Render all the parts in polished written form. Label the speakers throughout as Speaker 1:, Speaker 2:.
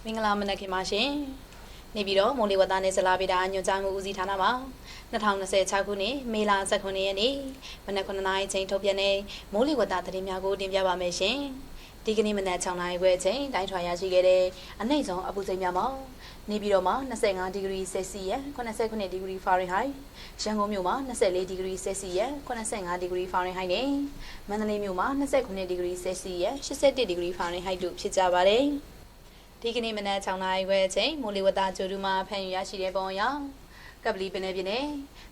Speaker 1: မင်္ဂလာမနက်ခင်းပါရှင်နေပြီးတော့မိုးလေဝသနဲ့ဇလာဗေဒညွှန်ကြားမှုဦးစီးဌာနမှာ2026ခုနှစ်မေလ19ရက်နေ့မနက်9:00နာရီချိန်ထုတ်ပြန်တဲ့မိုးလေဝသသတင်းများကိုတင်ပြပါမယ်ရှင်ဒီကနေ့မနက်6:00နာရီခွဲအချိန်တိုင်းထွာရရှိခဲ့တဲ့အနှိမ့်ဆုံးအပူချိန်များမှာနေပြီးတော့မှ25ဒီဂရီဆယ်စီယပ်89ဒီဂရီဖာရင်ဟိုက်ရန်ကုန်မြို့မှာ24ဒီဂရီဆယ်စီယပ်85ဒီဂရီဖာရင်ဟိုက်နဲ့မန္တလေးမြို့မှာ29ဒီဂရီဆယ်စီယပ်81ဒီဂရီဖာရင်ဟိုက်တို့ဖြစ်ကြပါတယ်ဒီကနေ့မနက်6:00နာရီခွဲအချိန်မိုးလေဝသကြိုတူမှာဖန်ယူရရှိတဲ့ပုံအရကပလီပင်လယ်ပြင်နဲ့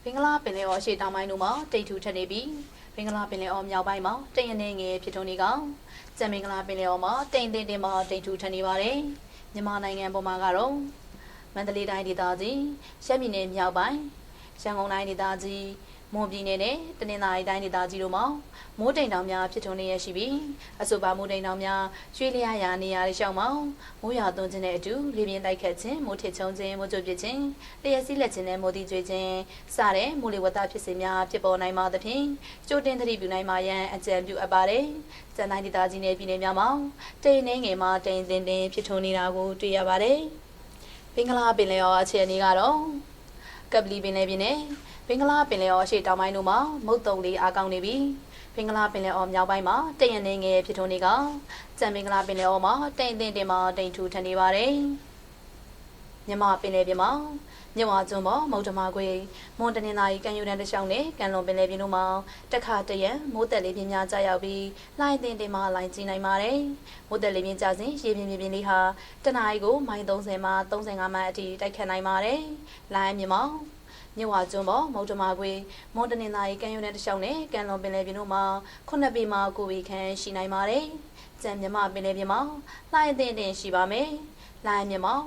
Speaker 1: ဘင်္ဂလားပင်လယ်အော်ရှေ့တောင်ပိုင်းတို့မှာတိတ်ထူထပ်နေပြီးဘင်္ဂလားပင်လယ်အော်မြောက်ပိုင်းမှာတိမ်ရနေငယ်ဖြစ်ထွန်းနေကောင်ကျန်ဘင်္ဂလားပင်လယ်အော်မှာတိမ်တင်မှာတိတ်ထူထပ်နေပါတယ်မြန်မာနိုင်ငံပေါ်မှာကတော့မန္တလေးတိုင်းဒေသကြီးရှမ်းပြည်နယ်မြောက်ပိုင်းရန်ကုန်တိုင်းဒေသကြီးမွန်ပြည်နယ်နဲ့တနင်္သာရီတိုင်းဒေသကြီးတို့မှာမိုးတိမ်တောင်များဖြစ်ထွန်းနေရရှိပြီးအဆိုပါမိုးတိမ်တောင်များရွှေလျာရာနေရာတွေရှောင်းမှာမိုးရွာသွန်းခြင်းနဲ့အတူလေပြင်းတိုက်ခတ်ခြင်းမိုးထစ်ချုံခြင်းမိုးကြိုပစ်ခြင်းလျှက်စီးလက်ခြင်းနဲ့မိုးတိကျွေးခြင်းစတဲ့မိုးလေဝသဖြစ်စဉ်များဖြစ်ပေါ်နိုင်မှာသဖြင့်ကြိုတင်သတိပြုနိုင်မှာရန်အကြံပြုအပ်ပါတယ်။ကျန်တိုင်းဒေသကြီးနယ်ပြည်နယ်များမှာတိမ်နှင်းငယ်မှာတိမ်တင်ဖြစ်ထွန်းနေတာကိုတွေ့ရပါတယ်။ဘင်္ဂလားပင်လယ်အော်အခြေအနေကတော့ကပလီပင်လယ်ပြင်နဲ့ဘင်္ဂလားပင်လယ်အော်ရှေ့တောင်ပိုင်းတို့မှာမုတ်တုံလေးအားကောင်းနေပြီးဘင်္ဂလားပင်လယ်အော်မြောက်ပိုင်းမှာတိမ်ရနေငယ်ဖြစ်ထွန်းနေကကျန်ဘင်္ဂလားပင်လယ်အော်မှာတိမ်တင်မှာတိမ်ထူထပ်နေပါတယ်မြန်မာပင်လယ်ပြင်မှာမြဝကျွန်းပေါ်မုတ်တမခွေမွန်တနင်္သာရီကမ်းရိုးတန်းတစ်လျှောက်နဲ့ကမ်းလွန်ပင်လယ်ပြင်တို့မှာတက်ခါတရံမိုးတက်လေးပြင်းများကျရောက်ပြီးလှိုင်းတင်မှာလှိုင်းကြီးနိုင်ပါတယ်မိုးတက်လေးပြင်းကျစဉ်ရေပြင်းလေးဟာတနအီကိုမိုင်30မှ35မိုင်အထိတိုက်ခတ်နိုင်ပါတယ်လှိုင်းမြမောင်မြဝကျွန်းပေါ်မုတ်တမခွေမွန်တနင်္သာရီကမ်းရိုးတန်းတစ်လျှောက်နဲ့ကမ်းလွန်ပင်လယ်ပြင်တို့မှာ9ပေမှ9ပေခန့်ရှိနိုင်ပါတယ်ကျန်မြမပင်လယ်ပြင်မှာလှိုင်းတင်ရှိပါမယ်လှိုင်းမြမောင်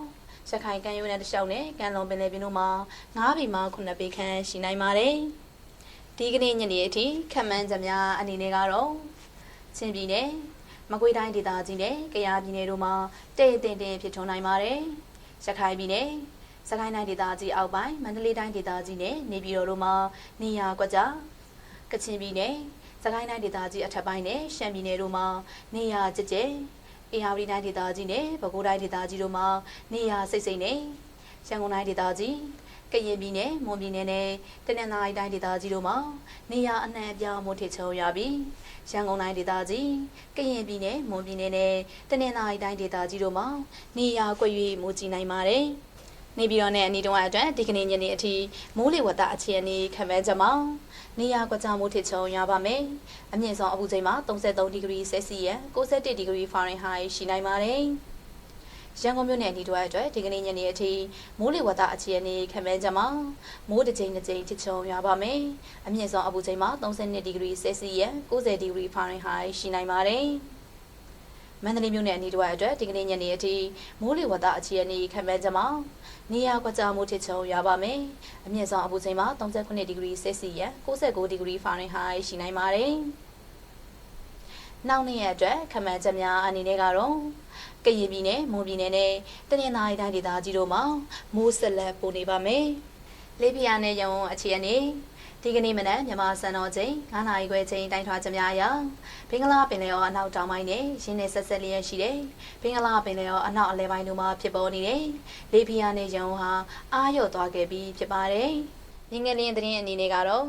Speaker 1: ရခိုင်ကမ်းရိုးတန်းတစ်လျှောက်နဲ့ကမ်းလွန်ပင်လယ်ပြင်တို့မှာ9ပေမှ9ပေခန့်ရှိနိုင်ပါတယ်ဒီကနေ့ညနေအထိခန့်မှန်းချက်များအနေနဲ့ကတော့ချင်းပြည်နယ်မကွေးတိုင်းဒေသကြီးနဲ့ကယားပြည်နယ်တို့မှာတိမ်ဖြစ်ထွန်းနိုင်ပါတယ်ရခိုင်ပြည်နယ်စကိုင်းတိုင်းဒေသကြီးအောက်ပိုင်းမန္တလေးတိုင်းဒေသကြီးနဲ့နေပြည်တော်တို့မှာနေရာကွက်ကြားကချင်ပြည်နယ်စကိုင်းတိုင်းဒေသကြီးအထက်ပိုင်းနဲ့ရှမ်းပြည်နယ်တို့မှာနေရာကျကျအေရဝတီတိုင်းဒေသကြီးနဲ့ပဲခူးတိုင်းဒေသကြီးတို့မှာနေရာစိတ်နဲ့ရန်ကုန်တိုင်းဒေသကြီးကရင်ပြည်နယ်မွန်ပြည်နယ်နဲ့တနင်္သာရီတိုင်းဒေသကြီးတို့မှာနေရာအနှံ့အပြားမိုးထစ်ချုံရပြီးရန်ကုန်တိုင်းဒေသကြီးကရင်ပြည်နယ်မွန်ပြည်နယ်နဲ့တနင်္သာရီတိုင်းဒေသကြီးတို့မှာနေရာကွက်၍မိုးကြီးနိုင်ပါတယ်နေပြည်တော်နဲ့အနီးတစ်ဝိုက်အတွက်ဒီကနေ့ညနေအထိမိုးလေဝသအခြေအနေခန့်မှန်းချက်မှာနေရာကွက်ကြားမိုးထစ်ချုံရပါမယ်။အမြင့်ဆုံးအပူချိန်မှာ33ဒီဂရီဆယ်စီယပ်61ဒီဂရီဖာရင်ဟိုက်ရှိနိုင်ပါတယ်။ရန်ကုန်မြို့နယ်အနီးတစ်ဝိုက်အတွက်ဒီကနေ့ညနေအထိမိုးလေဝသအခြေအနေခန့်မှန်းချက်မှာမိုးတစ်ချိန်တစ်ချိန်ထစ်ချုံရပါမယ်။အမြင့်ဆုံးအပူချိန်မှာ32ဒီဂရီဆယ်စီယပ်90ဒီဂရီဖာရင်ဟိုက်ရှိနိုင်ပါတယ်။မန္တလေးမြို့နယ်အနီးတစ်ဝိုက်အတွက်ဒီကနေ့ညနေအထိမိုးလေဝသအခြေအနေခန့်မှန်းချက်မှာနေရာကွက်ကြားမိုးထစ်ချုံရပါမယ်။အမြင့်ဆုံးအပူချိန်မှာ39ဒီဂရီဆယ်စီယပ်69ဒီဂရီဖာရင်ဟိုက်ရှိနိုင်ပါတယ်။နောက်နေ့ရက်အတွက်ခန့်မှန်းချက်များအနေနဲ့ကတော့ကရင်ပြည်နယ်မွန်ပြည်နယ်နဲ့တနင်္သာရီတိုင်းဒေသကြီးတို့မှာမိုးဆက်လက်ပိုနေပါမယ်။လေးပြားနဲ့ရုံအခြေအနေဒီကနေ့မနက်မြန်မာစံတော်ချိန်9:00နာရီခွဲချိန်တိုင်းထွာချက်များအရဘင်္ဂလားပင်လယ်အော်အနောက်တောင်ပိုင်းနဲ့ရင်းနဲ့ဆက်လျက်ရှိတဲ့ဘင်္ဂလားပင်လယ်အော်အနောက်အလယ်ပိုင်းတို့မှာဖြစ်ပေါ်နေတဲ့လေပြင်းနဲ့ရုံဟာအားလျော့သွားခဲ့ပြီးဖြစ်ပါတယ်။ရင်းငယ်လင်းသတင်းအနေနဲ့ကတော့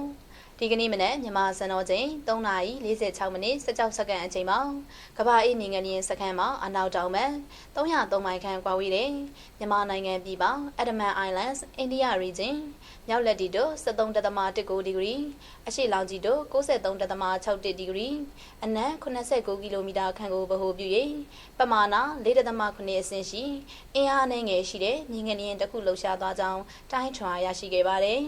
Speaker 1: ဒီကနေ့မနက်မြန်မာစံတော်ချိန်3:46မိနစ်16စက္ကန့်အချိန်မှာကမ္ဘာအေးနေငယ်လင်းစခန်းမှာအနောက်တောင်ဘက်303မိုင်ခန့်ကွာဝေးတဲ့မြန်မာနိုင်ငံပြည်ပAndaman Islands India Region မြောက်လက်တီတို့73.19ဒီဂရီအရှေ့လောင်ကြီးတို့93.61ဒီဂရီအနက်89ကီလိုမီတာခန့်ကိုဗဟိုပြု၍ပမာဏ4.9အဆင့်ရှိအင်အားငယ်ရှိတဲ့မြင်းငလျင်တစ်ခုလှုပ်ရှားသွားကြောင်းတိုင်းထွာရရှိခဲ့ပါတယ်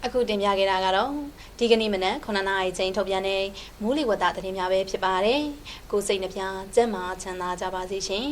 Speaker 1: အခုတင်ပြခဲ့တာကတော့ဒီကနေ့မနက်9:00နာရီချိန်ထုတ်ပြန်တဲ့မိုးလေဝသသတင်းများပဲဖြစ်ပါတယ်ကိုစိတ်နှပြကျန်းမာချမ်းသာကြပါစေရှင်